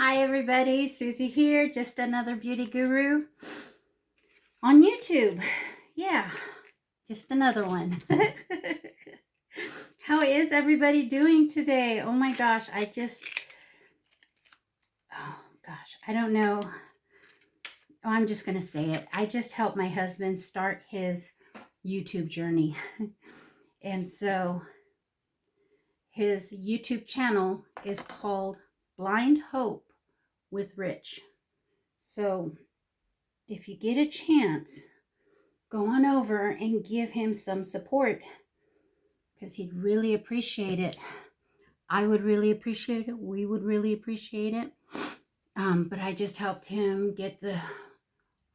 Hi everybody, Susie here, just another beauty guru on YouTube. Yeah, just another one. How is everybody doing today? Oh my gosh, I don't know. Oh, I'm just going to say it. I just helped my husband start his YouTube journey. And so his YouTube channel is called Blind Hope with Rich. So if you get a chance, go on over and give him some support because he'd really appreciate it. I would really appreciate it. We would really appreciate it. But I just helped him get the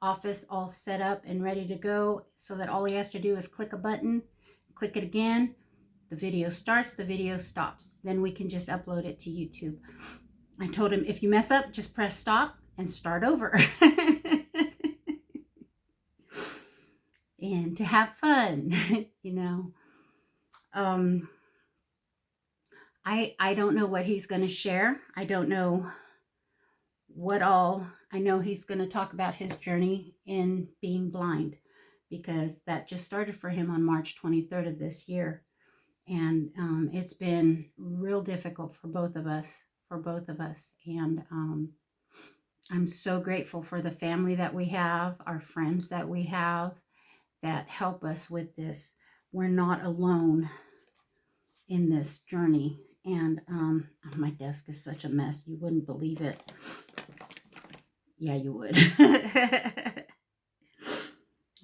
office all set up and ready to go so that all he has to do is click a button, click it again. The video starts, the video stops. Then we can just upload it to YouTube. I told him, if you mess up, just press stop and start over. And to have fun, you know. I don't know what he's going to share. I don't know what all. I know he's going to talk about his journey in being blind because that just started for him on March 23rd of this year. And it's been real difficult for both of us, And I'm so grateful for the family that we have, our friends that we have that help us with this. We're not alone in this journey. And my desk is such a mess. You wouldn't believe it. Yeah, you would.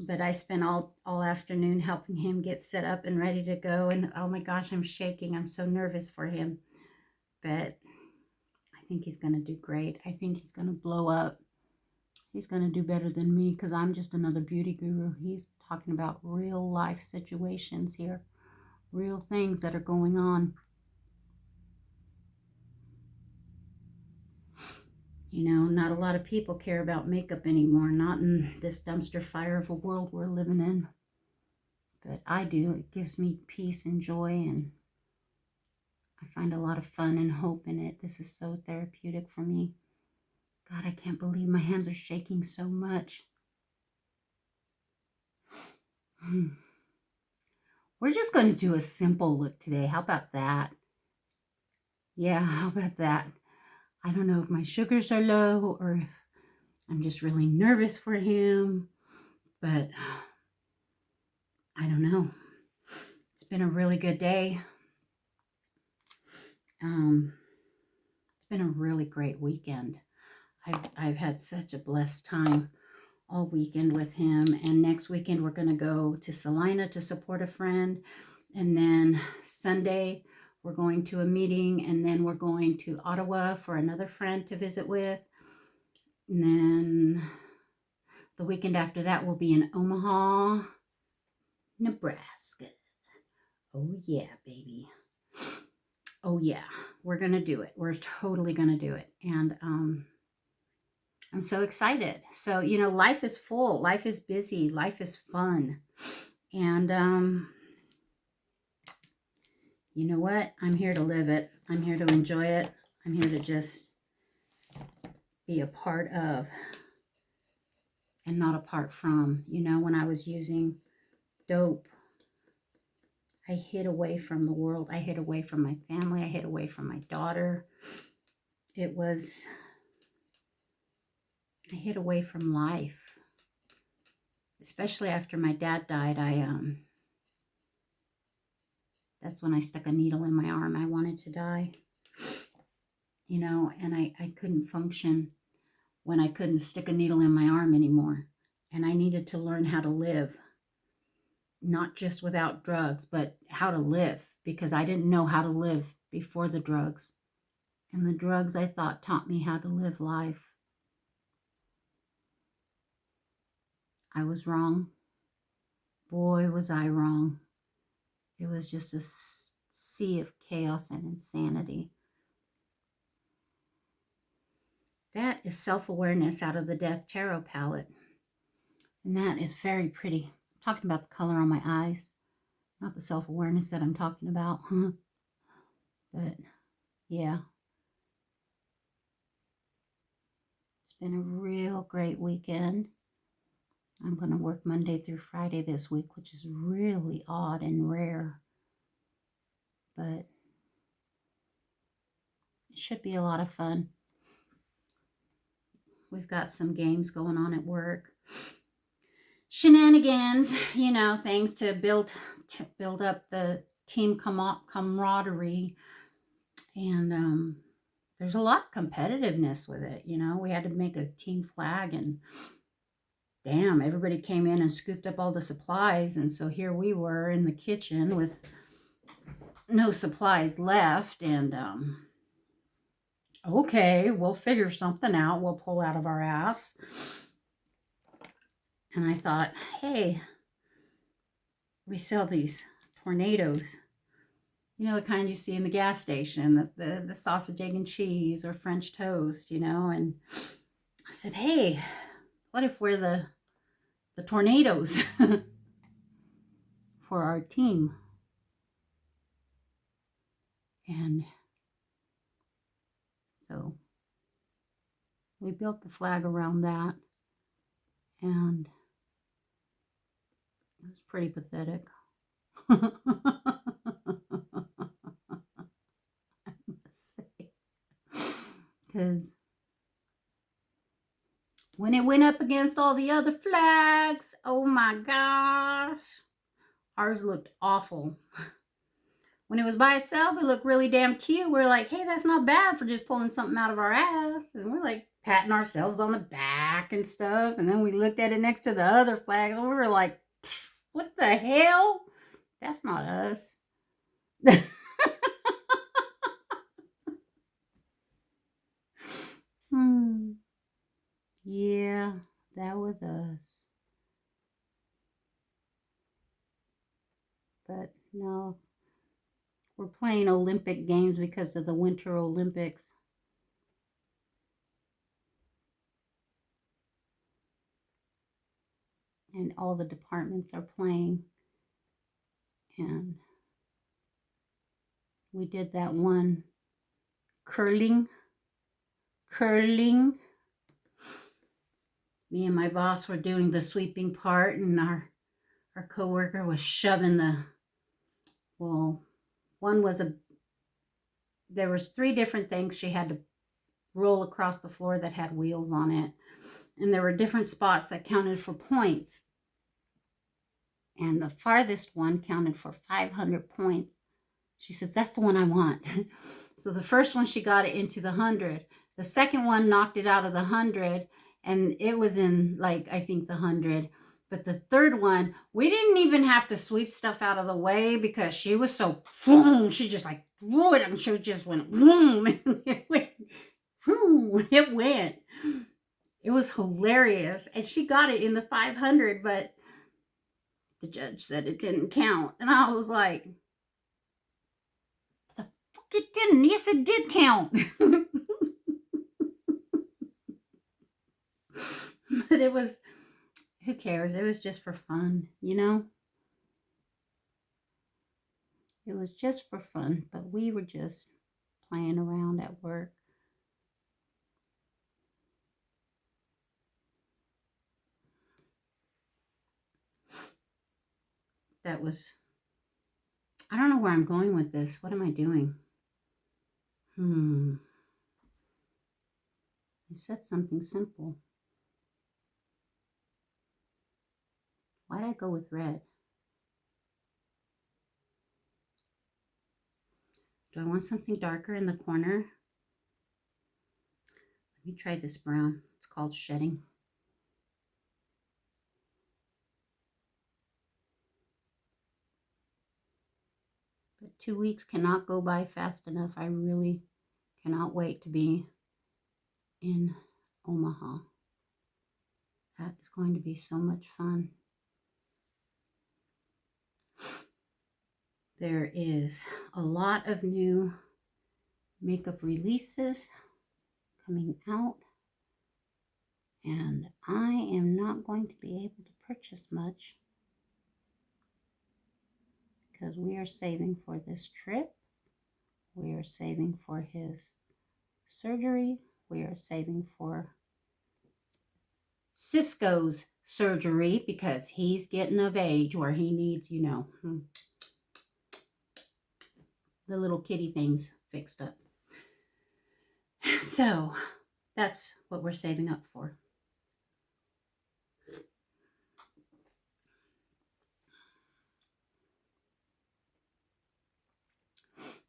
But I spent all afternoon helping him get set up and ready to go. And oh my gosh, I'm shaking. I'm so nervous for him. But I think he's going to do great. I think he's going to blow up. He's going to do better than me because I'm just another beauty guru. He's talking about real life situations here. Real things that are going on. You know, not a lot of people care about makeup anymore, not in this dumpster fire of a world we're living in. But I do. It gives me peace and joy, and I find a lot of fun and hope in it. This is so therapeutic for me. God, I can't believe my hands are shaking so much. We're just going to do a simple look today. How about that? Yeah, how about that? I don't know if my sugars are low or if I'm just really nervous for him, but I don't know. It's been a really good day. It's been a really great weekend. I've had such a blessed time all weekend with him. And next weekend, we're going to go to Salina to support a friend. And then Sunday, we're going to a meeting. And then we're going to Ottawa for another friend to visit with. And then the weekend after that, we'll be in Omaha, Nebraska. Oh, yeah, baby. Oh, yeah. We're going to do it. We're totally going to do it. And I'm so excited. So, you know, life is full. Life is busy. Life is fun. And you know what? I'm here to live it. I'm here to enjoy it. I'm here to just be a part of and not apart from. You know, when I was using dope, I hid away from the world. I hid away from my family. I hid away from my daughter. I hid away from life. Especially after my dad died, that's when I stuck a needle in my arm. I wanted to die. You know, and I couldn't function when I couldn't stick a needle in my arm anymore. And I needed to learn how to live. Not just without drugs, but how to live. Because I didn't know how to live before the drugs. And the drugs, I thought, taught me how to live life. I was wrong. Boy, was I wrong. It was just a sea of chaos and insanity. That is self-awareness out of the Death Tarot palette. And that is very pretty. I'm talking about the color on my eyes, not the self-awareness that I'm talking about. But, yeah. Been a real great weekend. I'm going to work Monday through Friday this week, which is really odd and rare. But it should be a lot of fun. We've got some games going on at work. Shenanigans, you know, things to build up the team camaraderie. And there's a lot of competitiveness with it. You know, we had to make a team flag, and damn, everybody came in and scooped up all the supplies. And so here we were in the kitchen with no supplies left. And okay, we'll figure something out. We'll pull out of our ass. And I thought, hey, we sell these tornadoes. You know, the kind you see in the gas station, the sausage, egg, and cheese or French toast, you know. And I said, hey, what if we're the tornadoes for our team? And so we built the flag around that. And it was pretty pathetic. Because when it went up against all the other flags, oh my gosh, ours looked awful. When it was by itself, it looked really damn cute. We're like, hey, that's not bad for just pulling something out of our ass. And we're like patting ourselves on the back and stuff. And then we looked at it next to the other flag, and we were like, what the hell? That's not us. Yeah, that was us. But no, we're playing Olympic games because of the Winter Olympics. And all the departments are playing. And we did that one curling. Me and my boss were doing the sweeping part, and our coworker was shoving there was 3 different things she had to roll across the floor that had wheels on it. And there were different spots that counted for points. And the farthest one counted for 500 points. She says, that's the one I want. So the first one, she got it into the 100. The second one knocked it out of the 100, and it was in, like, I think the 100. But the third one, we didn't even have to sweep stuff out of the way because she was so, boom, she just like threw it, and she just went, boom, and it went, boom, it went. It was hilarious. And she got it in the 500, but the judge said it didn't count. And I was like, the fuck it didn't. Yes, it did count. But it was, who cares? It was just for fun, you know? It was just for fun, but we were just playing around at work. That was, I don't know where I'm going with this. What am I doing? I said something simple. Why did I go with red? Do I want something darker in the corner? Let me try this brown. It's called shedding. But 2 weeks cannot go by fast enough. I really cannot wait to be in Omaha. That is going to be so much fun. There is a lot of new makeup releases coming out, and I am not going to be able to purchase much because we are saving for this trip. We are saving for his surgery. We are saving for Cisco's surgery because he's getting of age where he needs, you know, the little kitty things fixed up. So that's what we're saving up for.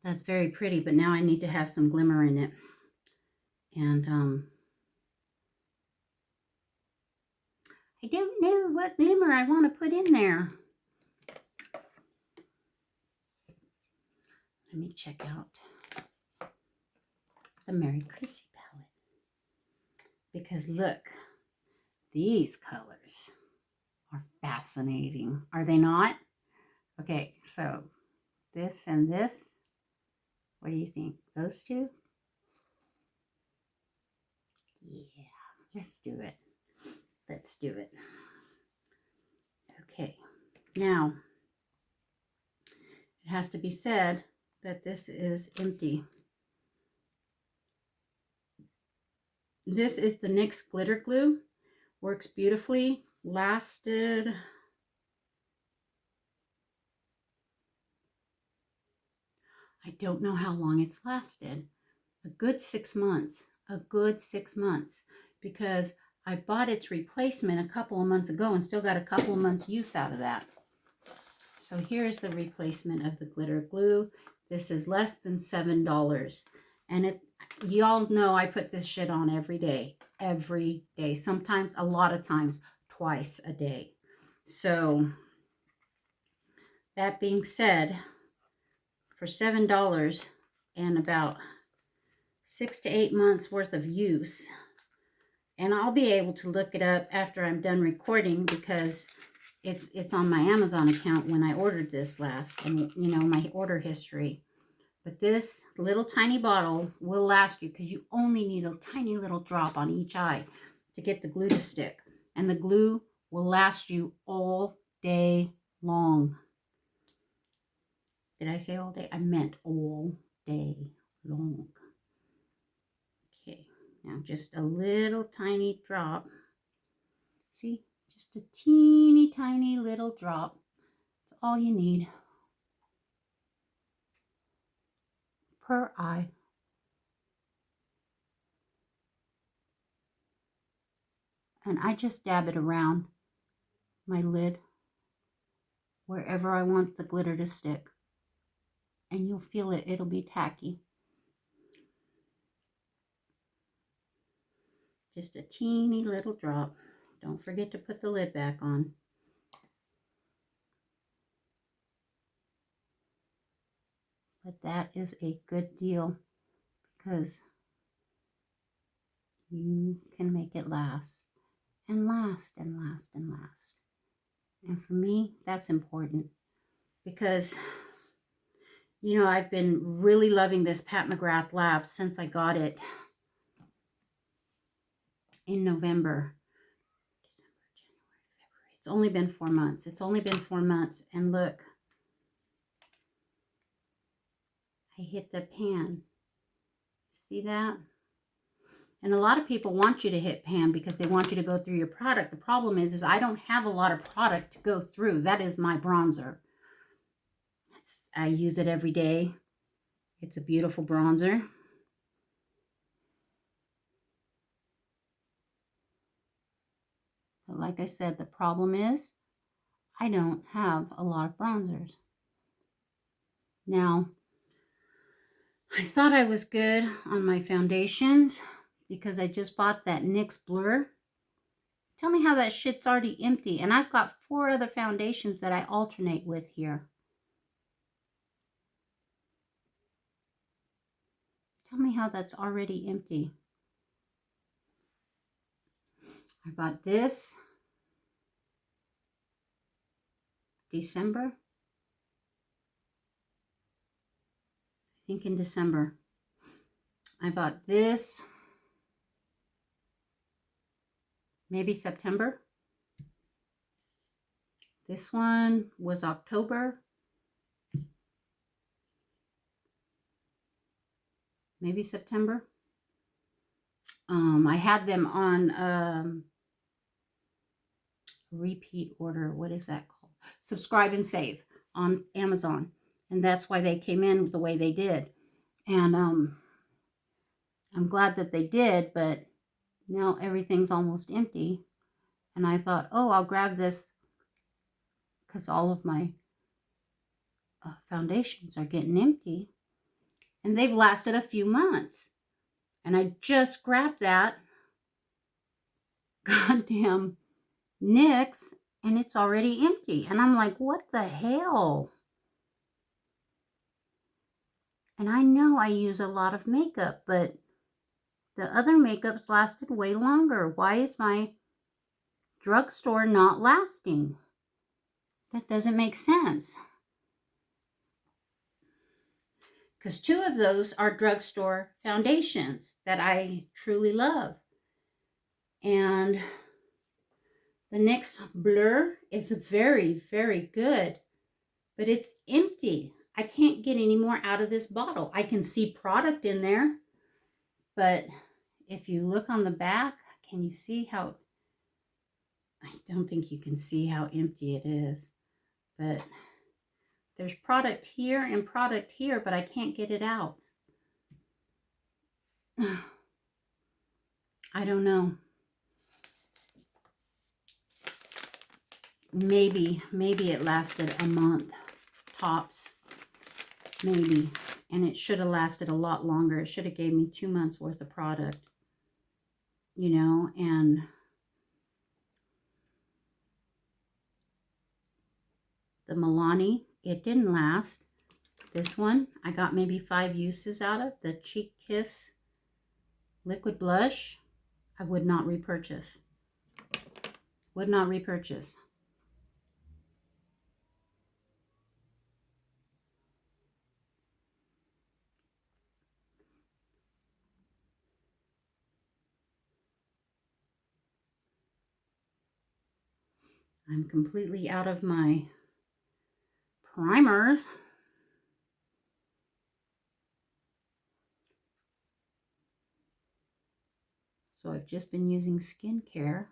That's very pretty, but now I need to have some glimmer in it. And I don't know what glimmer I want to put in there. Let me check out the Merry Chrissy palette. Because look, these colors are fascinating. Are they not? Okay, so this and this. What do you think? Those two? Yeah, let's do it. Let's do it. Okay, now it has to be said that this is empty. This is the NYX glitter glue. Works beautifully. Lasted, I don't know how long it's lasted. A good 6 months. A good 6 months. Because I bought its replacement a couple of months ago and still got a couple of months use out of that. So here's the replacement of the glitter glue. This is less than $7. And y'all know I put this shit on every day. Every day. Sometimes, a lot of times, twice a day. So that being said, for $7 and about 6 to 8 months worth of use, and I'll be able to look it up after I'm done recording because it's on my Amazon account when I ordered this last, and you know, my order history. But this little tiny bottle will last you because you only need a tiny little drop on each eye to get the glue to stick. And the glue will last you all day long. Did I say all day? I meant all day long. Okay, now just a little tiny drop. See, just a teeny tiny little drop. That's all you need per eye. And I just dab it around my lid wherever I want the glitter to stick. And you'll feel it. It'll be tacky. Just a teeny little drop. Don't forget to put the lid back on. But that is a good deal because you can make it last and last and last and last. And for me, that's important because, you know, I've been really loving this Pat McGrath Lab since I got it in November. December, January, February. It's only been 4 months. It's only been 4 months. And look, I hit the pan. See that? And a lot of people want you to hit pan because they want you to go through your product. The problem is I don't have a lot of product to go through. That is my bronzer. I use it every day. It's a beautiful bronzer. But like I said, the problem is I don't have a lot of bronzers. Now, I thought I was good on my foundations because I just bought that NYX Blur. Tell me how that shit's already empty. And I've got 4 other foundations that I alternate with here. Tell me how that's already empty. I bought this December. I think in December. I bought this maybe September. This one was October. Maybe September. I had them on repeat order. What is that called? Subscribe and save on Amazon. And that's why they came in the way they did. And I'm glad that they did, but now everything's almost empty. And I thought, oh, I'll grab this because all of my foundations are getting empty. And they've lasted a few months. And I just grabbed that goddamn NYX and it's already empty. And I'm like, what the hell? And I know I use a lot of makeup, but the other makeups lasted way longer. Why is my drugstore not lasting? That doesn't make sense. Because 2 of those are drugstore foundations that I truly love. And the NYX Blur is very, very good, but it's empty. I can't get any more out of this bottle. I can see product in there, but if you look on the back, can you see how, I don't think you can see how empty it is, but there's product here and product here, but I can't get it out. I don't know. Maybe it lasted a month tops, maybe, and it should have lasted a lot longer. It should have gave me 2 months worth of product, you know. And the Milani, it didn't last. This one I got maybe 5 uses out of. The Cheek Kiss liquid blush, I would not repurchase. Would not repurchase. I'm completely out of my primers. So I've just been using skincare,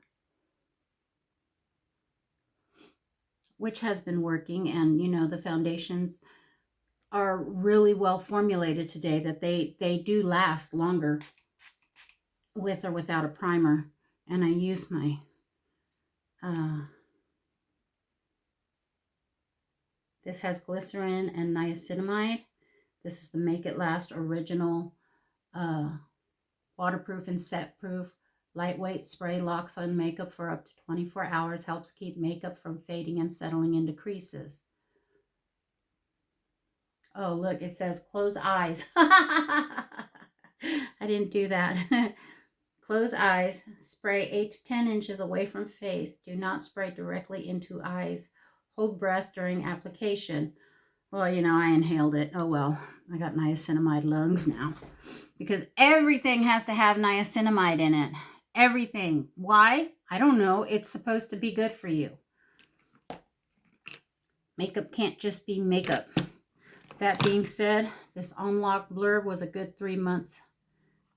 which has been working. And, you know, the foundations are really well formulated today that they do last longer with or without a primer. And I use my this has glycerin and niacinamide. This is the Make It Last original waterproof and set proof lightweight spray. Locks on makeup for up to 24 hours, helps keep makeup from fading and settling into creases. Oh, look, it says close eyes. I didn't do that. Close eyes. Spray 8 to 10 inches away from face. Do not spray directly into eyes. Hold breath during application. Well, you know, I inhaled it. Oh, well, I got niacinamide lungs now. Because everything has to have niacinamide in it. Everything. Why? I don't know. It's supposed to be good for you. Makeup can't just be makeup. That being said, this Unlock Blur was a good 3 months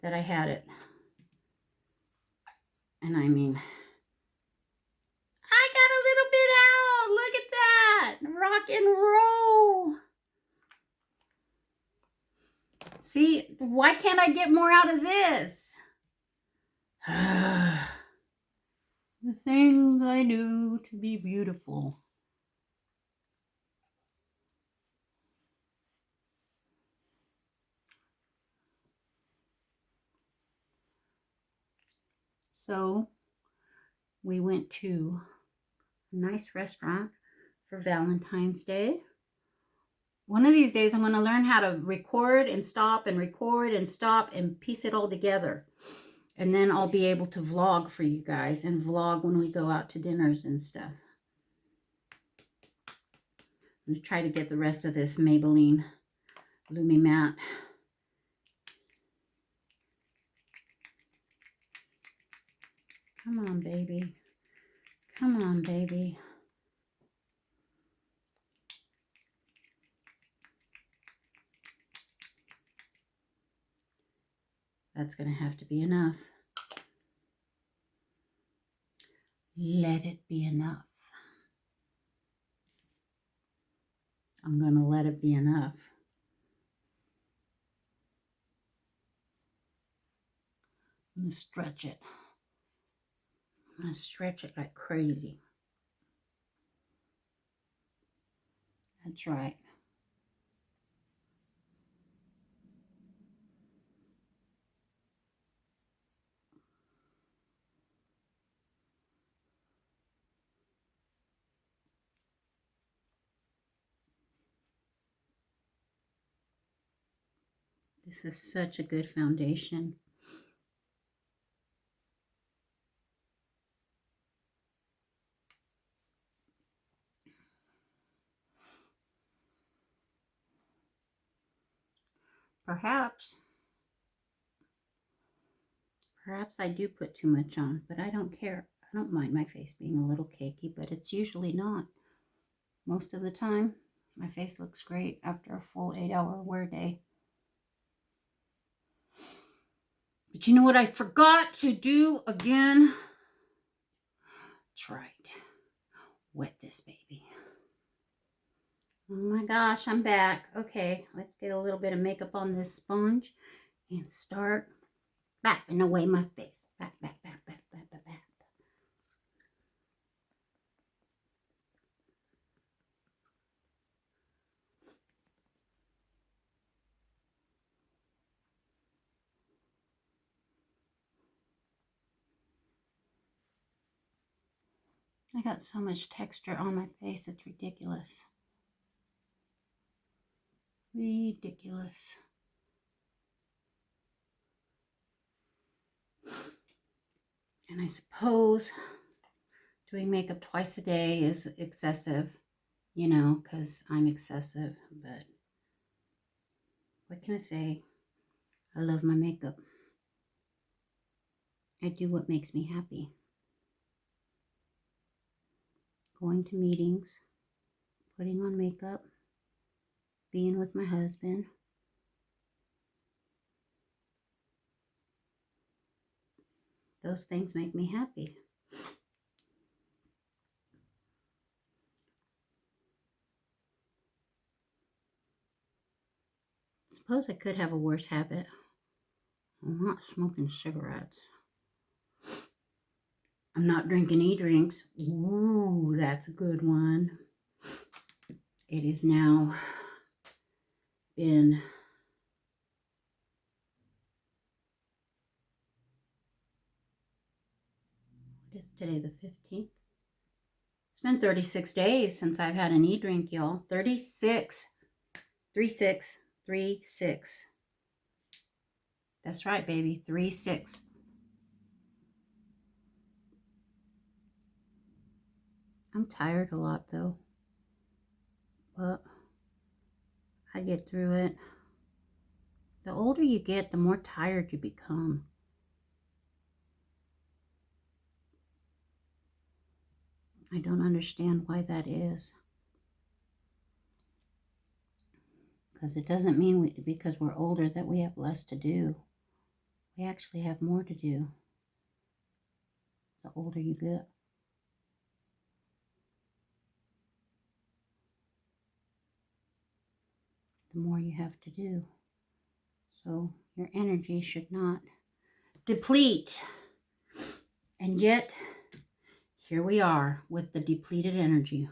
that I had it. And I mean, I got a little bit out. Look at that. Rock and roll. See, why can't I get more out of this? The things I do to be beautiful. So we went to a nice restaurant for Valentine's Day. One of these days I'm going to learn how to record and stop and record and stop and piece it all together. And then I'll be able to vlog for you guys and vlog when we go out to dinners and stuff. I'm going to try to get the rest of this Maybelline Lumi Matte. Come on, baby. Come on, baby. That's going to have to be enough. Let it be enough. I'm going to let it be enough. I'm going to stretch it. I'm going to stretch it like crazy. That's right. This is such a good foundation. Perhaps I do put too much on, but I don't care. I don't mind my face being a little cakey, but it's usually not. Most of the time, my face looks great after a full 8-hour wear day. But you know what I forgot to do again? That's right. Wet this baby. Oh my gosh, I'm back. Okay, let's get a little bit of makeup on this sponge and start bapping away my face. Bap, bap, bap, bap, bap, bap, bap. I got so much texture on my face, it's ridiculous. Ridiculous. And I suppose doing makeup twice a day is excessive, you know, because I'm excessive. But what can I say? I love my makeup. I do what makes me happy. Going to meetings, putting on makeup, being with my husband. Those things make me happy. Suppose I could have a worse habit. I'm not smoking cigarettes. I'm not drinking e-drinks. Ooh, that's a good one. It is now been what is today, the 15th? It's been 36 days since I've had an e-drink, y'all. 36. 3-6. 3-6. That's right, baby. 3-6. I'm tired a lot, though. But I get through it. The older you get, the more tired you become. I don't understand why that is. Because it doesn't mean because we're older that we have less to do. We actually have more to do the older you get. The more you have to do. So your energy should not deplete. And yet, here we are with the depleted energy.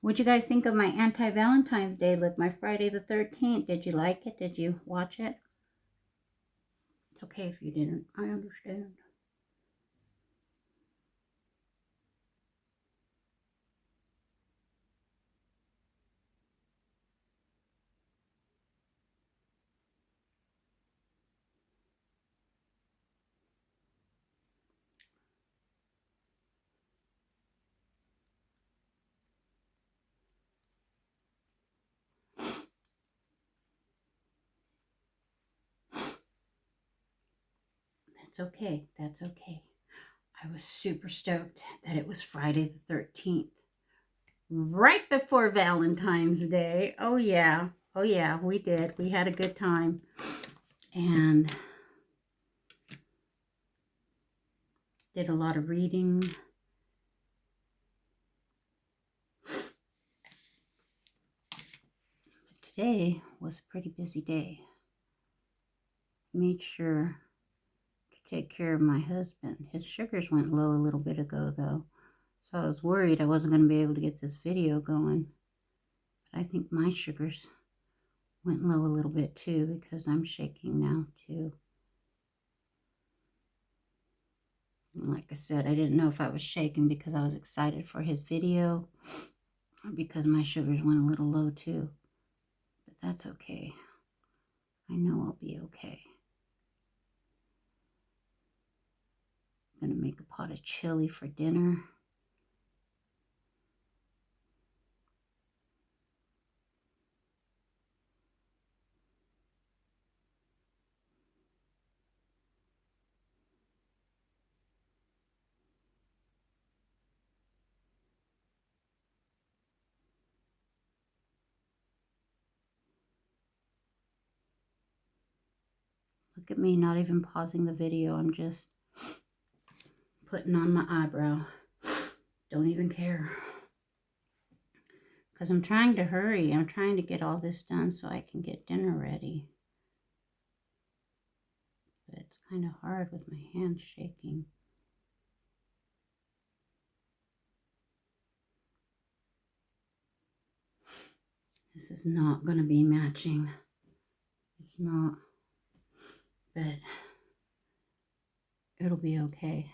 What'd you guys think of my anti-Valentine's Day look, my Friday the 13th? Did you like it? Did you watch it? It's okay if you didn't. I understand. That's okay. That's okay. I was super stoked that it was Friday the 13th, right before Valentine's Day. Oh yeah, we did. We had a good time, and did a lot of reading. Today was a pretty busy day. Made sure to take care of my husband. His sugars went low a little bit ago though, so I was worried I wasn't going to be able to get this video going. But I think my sugars went low a little bit too, because I'm shaking now too. And like I said, I didn't know if I was shaking because I was excited for his video or because my sugars went a little low too. But that's okay. I know I'll be okay. I'm going to make a pot of chili for dinner. Look at me, not even pausing the video. I'm just putting on my eyebrow. Don't even care. Because I'm trying to hurry. I'm trying to get all this done so I can get dinner ready. But it's kind of hard with my hands shaking. This is not going to be matching. It's not. But it'll be okay.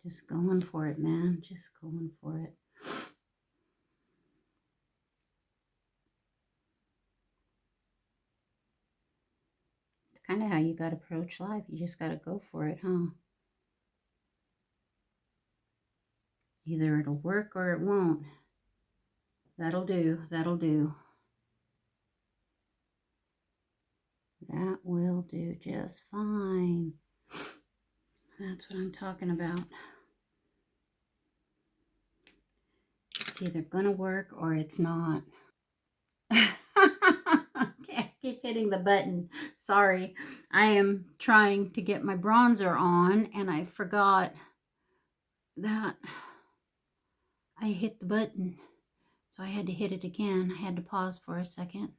Just going for it, man. Just going for it. It's kind of how you got to approach life. You just got to go for it, huh? Either it'll work or it won't. That'll do. That'll do. That will do just fine. That's what I'm talking about. It's either gonna work or it's not. Okay, I keep hitting the button. Sorry. I am trying to get my bronzer on and I forgot that I hit the button. So I had to hit it again. I had to pause for a second.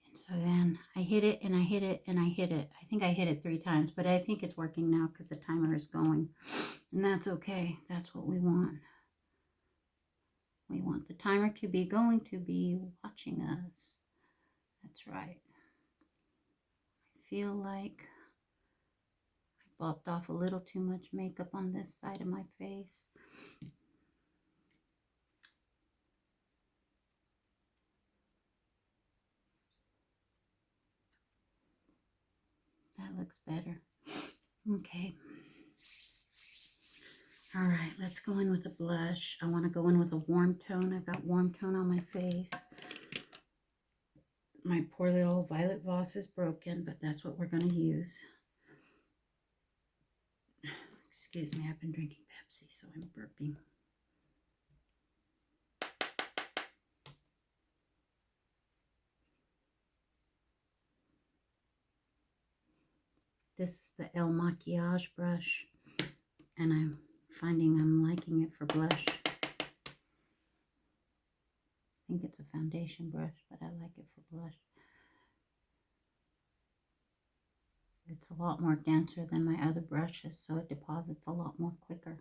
And so then I hit it and I hit it and I hit it. I think I hit it 3 times, but I think it's working now because the timer is going. And that's okay. That's what we want. We want the timer to be going to be watching us. That's right. I feel like I bopped off a little too much makeup on this side of my face. That looks better. Okay. All right, let's go in with a blush. I want to go in with a warm tone. I've got warm tone on my face. My poor little Violet Voss is broken, but that's what we're going to use. Excuse me, I've been drinking Pepsi, so I'm burping. This is the El Maquillage brush, and I'm finding I'm liking it for blush. I think it's a foundation brush, but I like it for blush. It's a lot more denser than my other brushes, so it deposits a lot more quicker.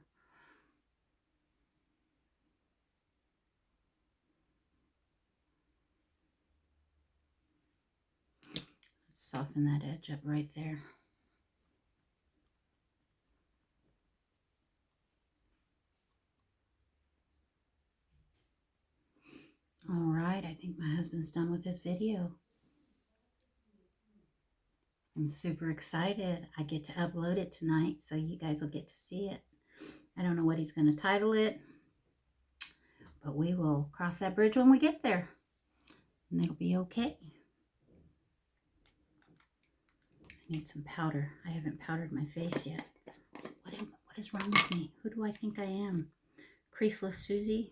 Let's soften that edge up right there. All right, I think my husband's done with this video. I'm super excited. I get to upload it tonight, so you guys will get to see it. I don't know what he's going to title it, but we will cross that bridge when we get there, and it'll be okay. I need some powder. I haven't powdered my face yet. What is wrong with me? Who do I think I am? Creaseless Suzie?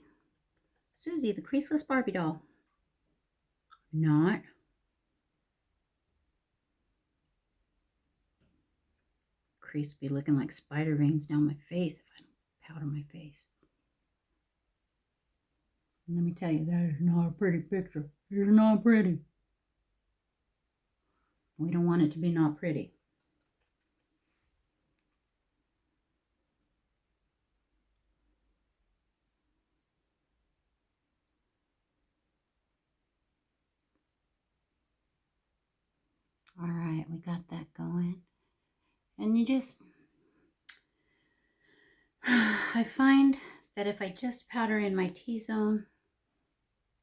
Suzie, the creaseless Barbie doll. Not. Crease be looking like spider veins down my face if I don't powder my face. And let me tell you, that is not a pretty picture. It is not pretty. We don't want it to be not pretty. All right, we got that going. And you just, I find that if I just powder in my T-zone,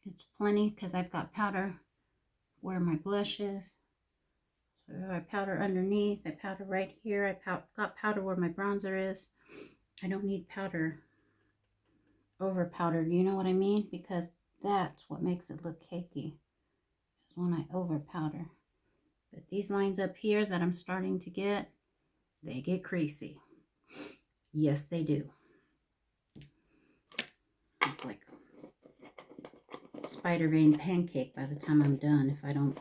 it's plenty because I've got powder where my blush is. So I powder underneath, I powder right here, got powder where my bronzer is. I don't need powder, over powdered, you know what I mean? Because that's what makes it look cakey, is when I over powder. But these lines up here that I'm starting to get, they get creasy. Yes, they do. Look like a spider vein pancake by the time I'm done if I don't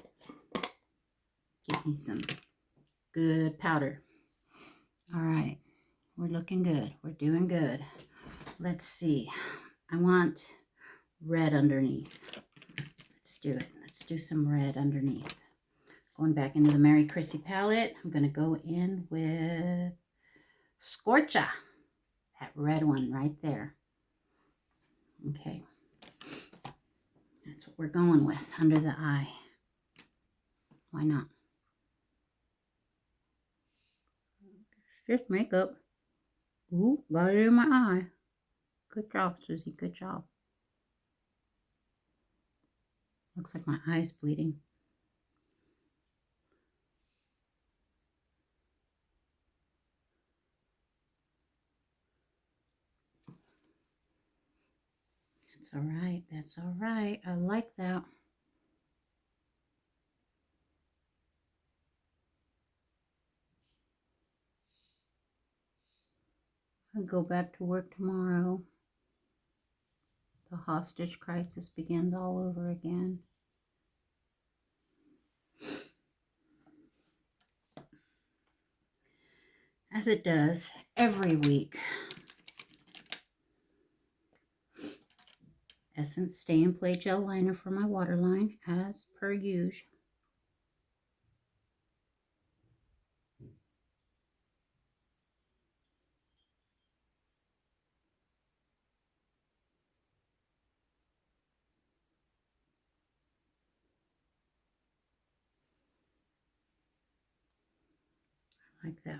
get me some good powder. All right, we're looking good. We're doing good. Let's see. I want red underneath. Let's do it. Let's do some red underneath. Going back into the Mary Chrissy palette, I'm going to go in with Scorcha. That red one right there. Okay. That's what we're going with under the eye. Why not? Just makeup. Ooh, got it in my eye. Good job, Susie. Good job. Looks like my eye's bleeding. That's all right. That's all right. I like that. I'll go back to work tomorrow. The hostage crisis begins all over again. As it does every week. Essence Stay and Play Gel Liner for my waterline, as per usual. Like that.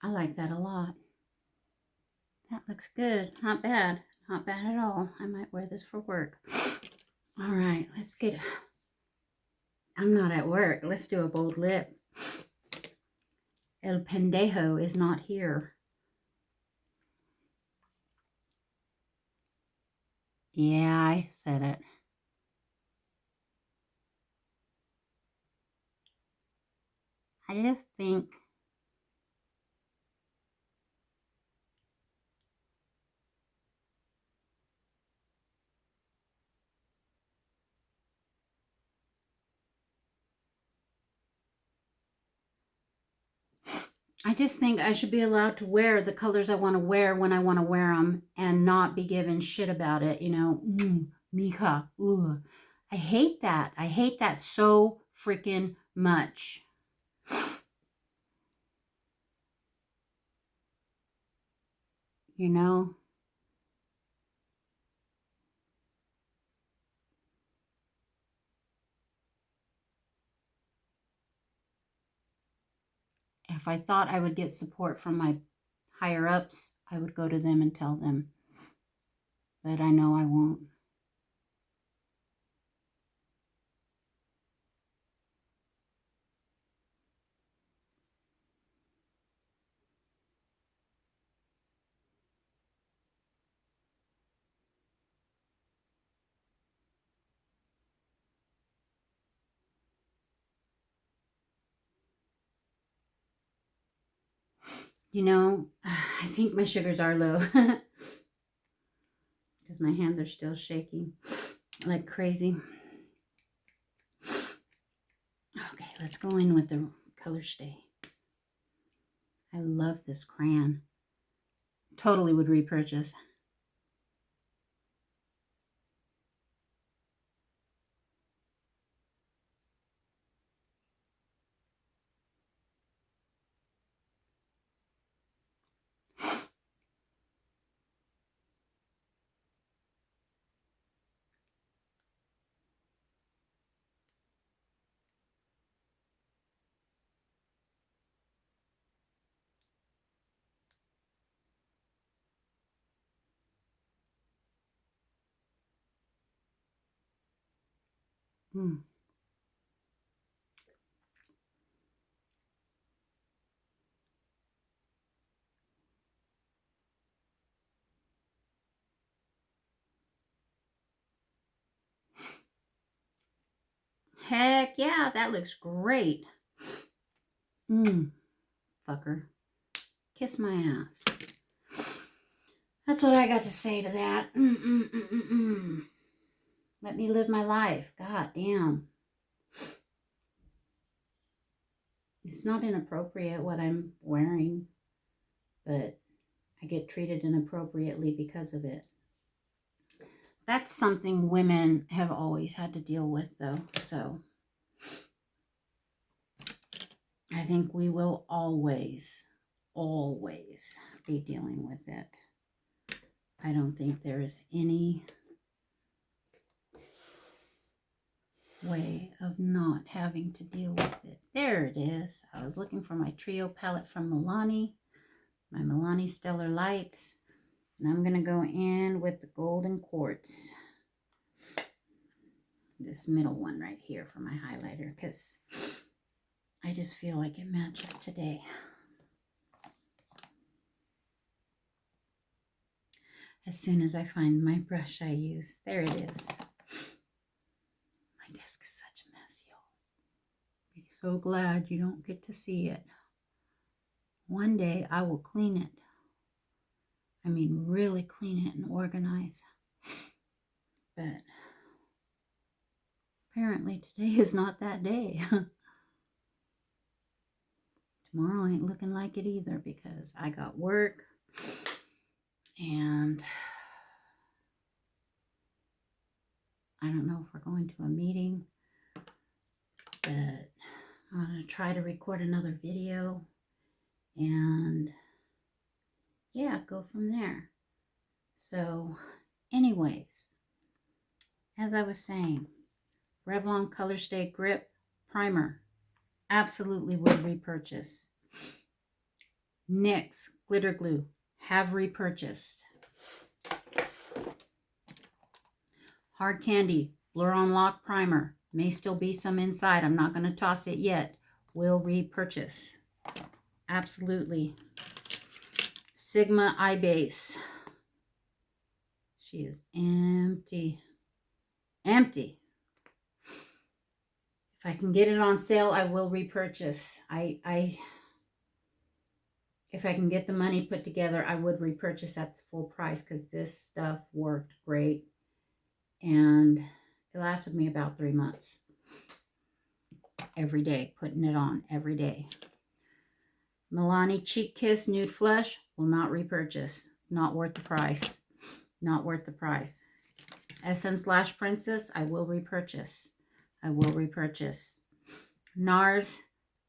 I like that a lot. That looks good. Not bad. Not bad at all. I might wear this for work. All right, let's get... I'm not at work. Let's do a bold lip. El Pendejo is not here. Yeah, I said it. I just think... I just think I should be allowed to wear the colors I want to wear when I want to wear them and not be given shit about it, you know. Mija, ooh. I hate that. I hate that so freaking much. You know? If I thought I would get support from my higher ups, I would go to them and tell them. But I know I won't. You know, I think my sugars are low because my hands are still shaking like crazy. Okay, let's go in with the color stay. I love this crayon. Totally would repurchase. Mm. Heck yeah, that looks great. Fucker. Kiss my ass. That's what I got to say to that. Let me live my life. God damn. It's not inappropriate what I'm wearing, but I get treated inappropriately because of it. That's something women have always had to deal with, though. So I think we will always be dealing with it. I don't think there is any way of not having to deal with it. There it is. I was looking for my trio palette from Milani, my Milani Stellar Lights, and I'm going to go in with the Golden Quartz. This middle one right here for my highlighter, because I just feel like it matches today. As soon as I find my brush I use. There it is. My desk is such a mess, y'all. Be so glad you don't get to see it. One day I will clean it. I mean, really clean it and organize. But apparently today is not that day. Tomorrow ain't looking like it either because I got work and I don't know if we're going to a meeting, but I'm going to try to record another video and yeah, go from there. So anyways, as I was saying, Revlon Color Stay Grip Primer, absolutely would repurchase. NYX Glitter Glue, have repurchased. Hard Candy Blur On Lock Primer, may still be some inside. I'm not going to toss it yet. Will repurchase. Absolutely. Sigma Eye Base. She is empty. Empty. If I can get it on sale, I will repurchase. If I can get the money put together, I would repurchase at the full price because this stuff worked great. And it lasted me about 3 months. Every day, putting it on every day. Milani Cheek Kiss Nude Flush, will not repurchase. It's not worth the price. Not worth the price. Essence Lash Princess, I will repurchase. I will repurchase. NARS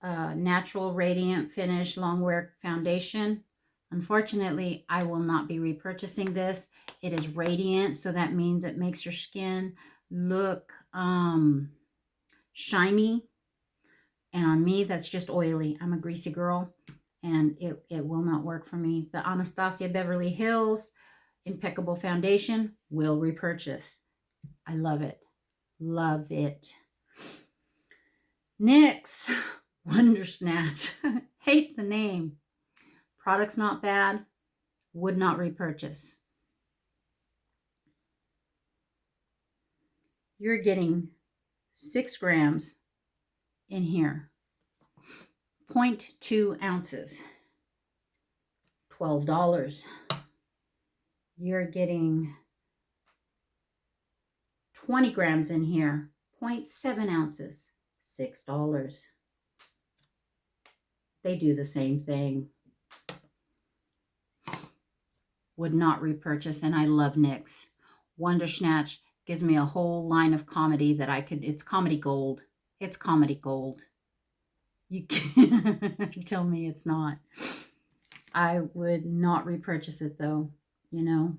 Natural Radiant Finish Longwear Foundation. Unfortunately, I will not be repurchasing this. It is radiant, so that means it makes your skin look shiny. And on me, that's just oily. I'm a greasy girl, and it will not work for me. The Anastasia Beverly Hills Impeccable Foundation will repurchase. I love it. Love it. NYX Wonder Snatch. Hate the name. Product's not bad. Would not repurchase. You're getting 6 grams in here. 0.2 ounces. $12. You're getting 20 grams in here. 0.7 ounces. $6. They do the same thing. Would not repurchase, and I love NYX. Wonder Snatch gives me a whole line of comedy that I could, it's comedy gold. It's comedy gold. You can't tell me it's not. I would not repurchase it though, you know.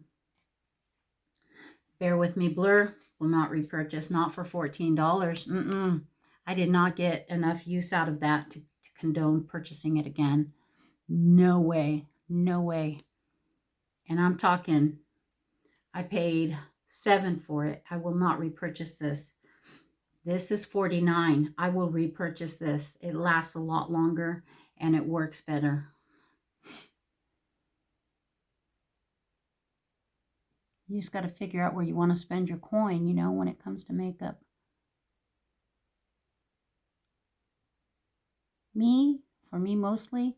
Bear With Me Blur, will not repurchase, not for $14. I did not get enough use out of that to condone purchasing it again. No way. No way. And I'm talking, I paid $7 for it. I will not repurchase this. This is $49. I will repurchase this. It lasts a lot longer and it works better. You just got to figure out where you want to spend your coin, you know, when it comes to makeup. For me mostly,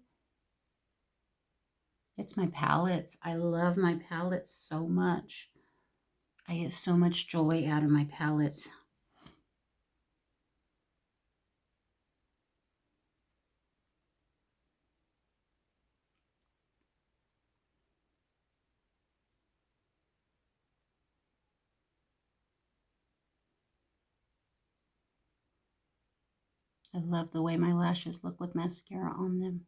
it's my palettes. I love my palettes so much. I get so much joy out of my palettes. I love the way my lashes look with mascara on them.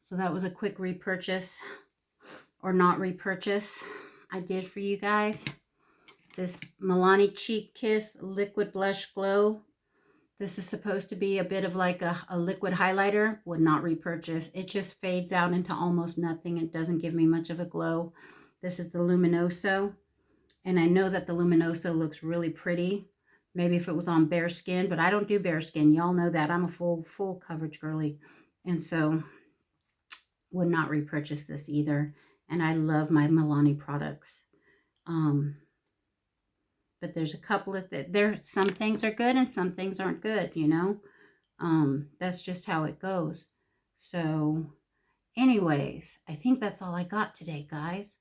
So that was a quick repurchase or not repurchase I did for you guys. This Milani Cheek Kiss Liquid Blush Glow. This is supposed to be a bit of like a liquid highlighter. Would not repurchase. It just fades out into almost nothing. It doesn't give me much of a glow. This is the Luminoso. And I know that the Luminoso looks really pretty. Maybe if it was on bare skin, but I don't do bare skin. Y'all know that. I'm a full coverage girly. And so would not repurchase this either. And I love my Milani products. But there's a couple of some things are good and some things aren't good, you know. That's just how it goes. So anyways, I think that's all I got today, guys.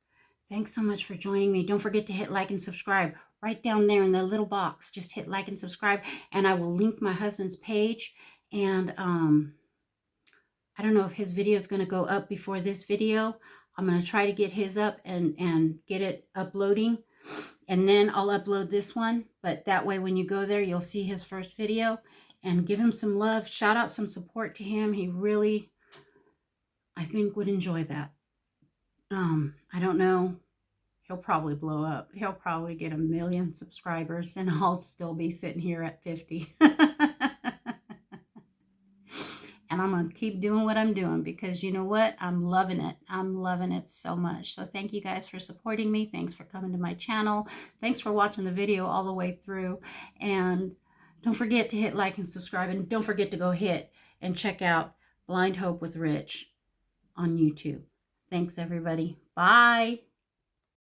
Thanks so much for joining me. Don't forget to hit like and subscribe. Right down there in the little box, just hit like and subscribe, and I will link my husband's page. And I don't know if his video is going to go up before this video. I'm going to try to get his up and get it uploading. And then I'll upload this one. But that way when you go there, you'll see his first video. And give him some love. Shout out some support to him. He really, I think, would enjoy that. I don't know. He'll probably blow up. He'll probably get 1 million subscribers. And I'll still be sitting here at 50. And I'm going to keep doing what I'm doing because you know what? I'm loving it. I'm loving it so much. So thank you guys for supporting me. Thanks for coming to my channel. Thanks for watching the video all the way through. And don't forget to hit like and subscribe. And don't forget to go hit and check out Blind Hope with Rich on YouTube. Thanks, everybody. Bye.